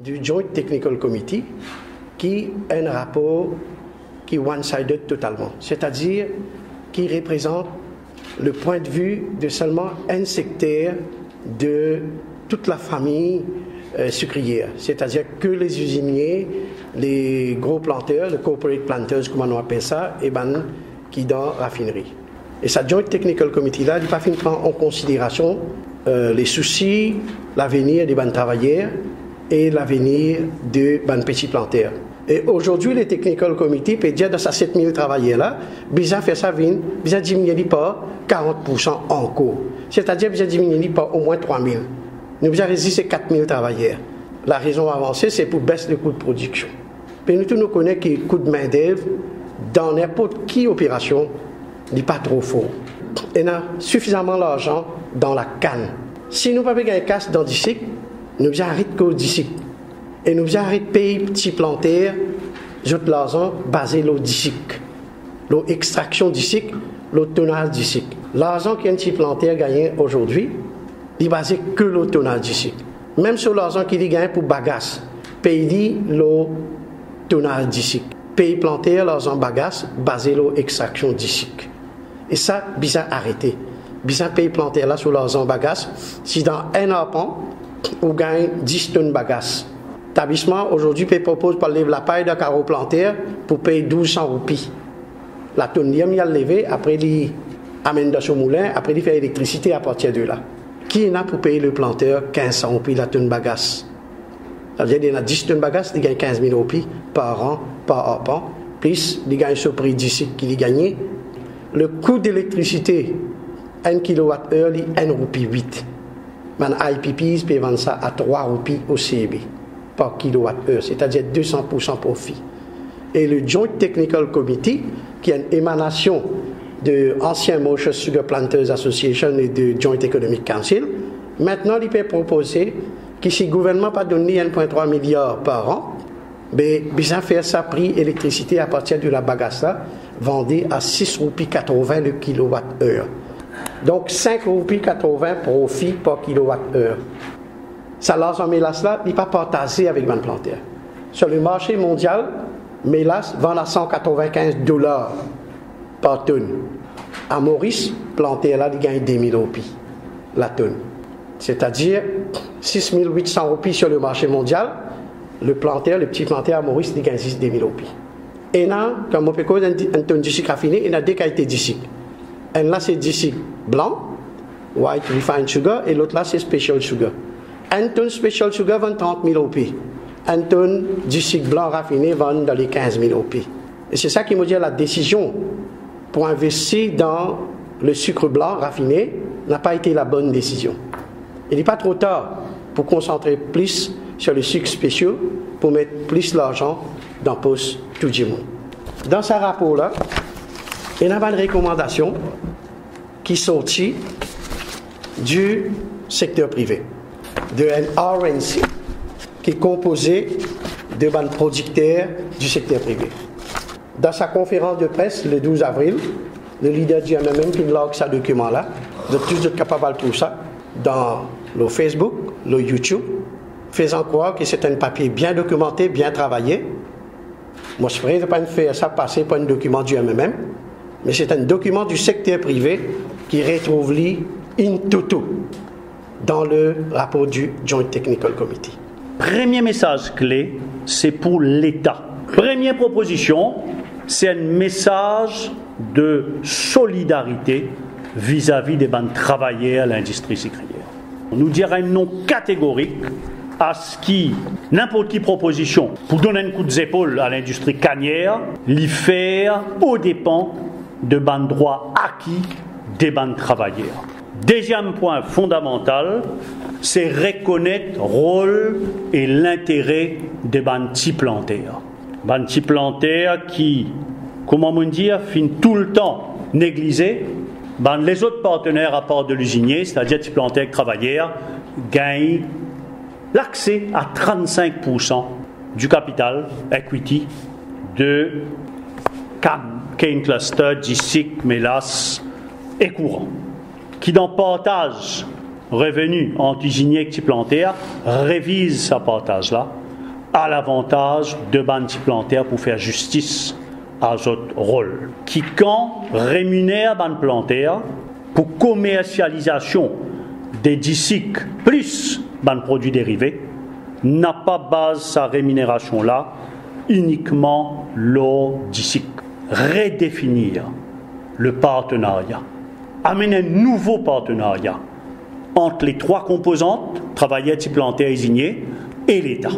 du Joint Technical Committee qui est un rapport qui est one-sided totalement, c'est-à-dire qui représente le point de vue de seulement un secteur de toute la famille sucrière, c'est-à-dire que les usiniers, les gros planteurs, les corporate planters, comme on appelle ça, et ben, qui dans la raffinerie. Et sa Joint Technical Committee là, il n'a pas fait prendre en considération les soucis, l'avenir des banques travailleurs et l'avenir des banques petits planteurs. Et aujourd'hui, les Technical Committee peut dire dans ces 7000 travailleurs là, besoin faire ça, besoin diminuer par 40% encore. C'est-à-dire besoin diminuer par au moins 3000. Nous avons résisté 4000 travailleurs. La raison avancée, c'est pour baisser le coût de production. Puis nous tous nous connaissons que le coût de main-d'œuvre dans n'importe quelle opération n'est pas trop fort. Et on a suffisamment d'argent dans la canne. Si nous ne pouvons pas gagner casse dans le cycle, nous devons arrêter le cycle. Et nous devons arrêter de payer petits planteurs, de l'argent basé sur le cycle. L'extraction du cycle, le tonnage du cycle. L'argent qu'un petit planteur gagne aujourd'hui, il est basé que le tonnage du cycle. Même sur l'argent qu'il gagne pour bagasse, paye le tonnage du cycle. Paye planteur, l'argent bagasse, basé sur l'extraction du cycle. Et ça, bizarre arrêter. Bizarre paye planteur là sur l'argent bagasse. Si dans un arpent, on gagne 10 tonnes bagasse. L'établissement aujourd'hui propose par la paille d'un carreau planteur pour payer 1200 roupies. La tonne il a levé, après il amène dans son moulin, après il fait l'électricité à partir de là. Qui est là pour payer le planteur 1500 roupies la tonne bagasse? Ça veut dire qu'il y a 10 tonnes bagasse, il gagne 15 000 roupies par an, par arpent, plus il gagne ce prix d'ici qu'il a gagné. Le coût d'électricité, 1 kWh, il est 1 roupie 8. Man IPPs peut vendre ça à 3 roupies au CB par kilowattheure, c'est-à-dire 200% profit. Et le Joint Technical Committee, qui est une émanation de anciens Mauritius Sugar Planters Association et de Joint Economic Council, maintenant il peut proposer que si le gouvernement n'a pas donné 1,3 milliard par an, ben, besoin faire sa prix électricité à partir de la bagasse là, vendue à 6,80 roupies le kilowattheure. Donc 5,80 roupies profit par kilowattheure. Ça, l'argent mélasse là, il n'est pas partagé avec les planteurs. Sur le marché mondial, mélasse vend à $195 par tonne. À Maurice, planteur là, il gagne 2000 roupies la tonne. C'est-à-dire 6800 roupies sur le marché mondial. Le planteur, le petit planteur à Maurice, il gagne 2000 roupies. Et là, comme on peut dire, une tonne de sucre raffiné, il y a deux qualités de sucre. Un là, c'est du sucre blanc, white refined sugar, et l'autre là, c'est special sugar. Un tonne special sugar vend 30 000 roupies. Un tonne du sucre blanc raffiné vend dans les 15 000 roupies. Et c'est ça qui me dit la décision pour investir dans le sucre blanc raffiné n'a pas été la bonne décision. Il n'est pas trop tard pour concentrer plus sur le sucre spécial, pour mettre plus d'argent dans la poche tout le monde. Dans ce rapport-là, il y a une recommandation qui est sortie du secteur privé, de RNC, qui est composé de bandes producteurs du secteur privé. Dans sa conférence de presse le 12 avril, le leader du MMM qui log ce document-là, de tous être capable de tout ça, dans le Facebook, le YouTube, faisant croire que c'est un papier bien documenté, bien travaillé. Moi, je ne ferais pas faire ça passer pour un document du MMM, mais c'est un document du secteur privé qui retrouve lui in toto dans le rapport du Joint Technical Committee. Premier message clé, c'est pour l'État. Première proposition, c'est un message de solidarité vis-à-vis des bandes travailleurs à l'industrie sucrière. On nous dira un non catégorique à ce qui, n'importe quelle proposition, pour donner un coup d'épaule à l'industrie cannière, l'y faire aux dépens de bandes droits acquis des bandes travailleurs. Deuxième point fondamental, c'est reconnaître le rôle et l'intérêt des bandes petits planteurs. Bandes petits planteurs qui, comment on dit, finissent tout le temps négligés. Les autres partenaires à part de l'usinier, c'est-à-dire petits planteurs travailleurs, gagnent l'accès à 35% du capital equity de Cane Cluster, DICIC, Mélas et Courant, qui dans partage revenu entre usiniers et petits planteurs révise ce partage-là à l'avantage de banques plantaires pour faire justice à votre rôle. Qui quand rémunère banques plantaires pour commercialisation des DICIC plus banques produits dérivés n'a pas base sa rémunération là uniquement lors DICIC. Redéfinir le partenariat, amener un nouveau partenariat entre les trois composantes, travailleurs, plantaires, désignés, et l'État.